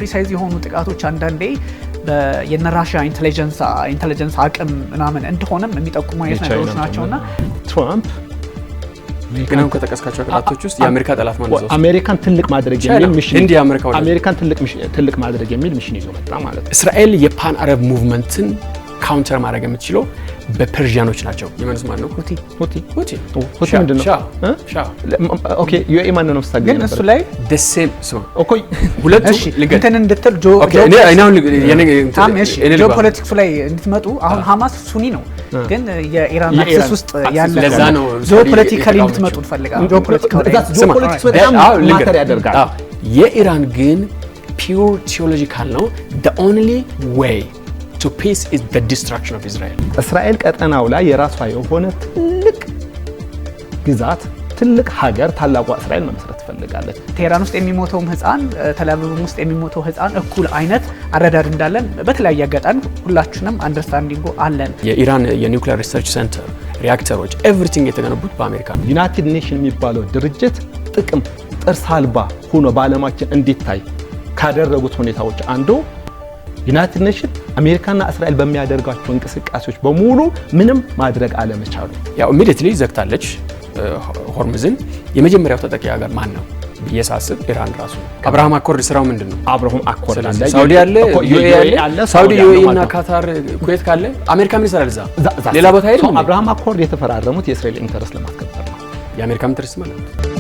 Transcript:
ፕሪሳይዝ የሆኑ ጥቃቶች አንዳንዴ የነራሻ ኢንተለጀንስ አቅም ምናምን እንደሆነም የሚጠቁሙ አይነት ነገሮች ናቸውና ትራምፕ ግን ከተቀስካቸው አገራቶች ውስጥ የአሜሪካ ጠላት ማለት ነው አሜሪካን ትልቅ ማድረግ የሚል ሚሽን እንዲ አሜሪካን ትልቅ ማድረግ የሚል ሚሽን ይዞ መጣ ማለት ነው እስራኤል የፓን አረብ ሙቭመንትን ካውንተር ማድረግ የምትችለው በፐርሺያኖች ናቸው የመንስ ማለት ነው ሁቲ ምንድነው ኦኬ ዩኤኢ ማን ነው ስታገኝ ግን እሱ ላይ ደሴም ሶ ኦኬ ሁለቱ እንትን እንድትል ጂኦፖለቲክሱ ላይ እንድትመጡ አሁን ሐማስ ሱኒ ነው ግን የኢራን አክሰስ ውስጥ ያለ ጂኦፖለቲካሊ እንድትመጡ ፈልጋለሁ ጂኦፖለቲክስ በጣም ማተር ያደርጋል የኢራን ግን ፒውር ቲዮሎጂካል ነው the only way to peace is the destruction of Israel እስራኤል ቀጠናው ላይ የራሷ የሆነ ትልቅ ግዛት ትልቅ ሀገር ታላቋ እስራኤል መመስረት ፈልጋለች ቴህራን ውስጥ የሚሞተው ህፃን ተላቪቭ ውስጥ የሚሞተው ህፃን እኩል አይነት አረዳድ እንዳለን በተለያየ አጋጣሚ ሁላችንም አንደርስታንዲንግ አለን የኢራን የኒውክሊየር ሪሰርች ሴንተር ሪአክተሮች ኤቭሪቲንግ የተገነቡት በአሜሪካ ነው ዩናይትድ ኔሽን የሚባለው ድርጅት ጥቅም ጥርስ አልባ ሆኖ በዓለማችን እንዲታይ ካደረጉት ሁኔታዎች አንዱ ዩናይትድ ኔሽን አሜሪካና እስራኤል በሚያደርጋቸው እንቅስቃሴዎች በሙሉ ምንም ማድረግ አለመቻሉ ያው ኢሚዲየትሊ ዘግታለች ሆርሙዝን የመጀመሪያው ተጠቂ ሀገር ማን ነው በየሳስብ ኢራን ራሱ አብርሃም አኮርድ ስራው ምንድነው አብርሃም አኮርድ አለ ሳውዲ አለ ዩኤኢ አለ ሳውዲ ዩኤኢ እና ካታር ኩዌት ካለ አሜሪካ ምን ይሰራል እዛ ሌላ ቦታ አይደለም አብርሃም አኮርድ የተፈራረሙት የእስራኤል ኢንተረስት ለማስከበር ነው የአሜሪካ ኢንተረስት ማለት ነው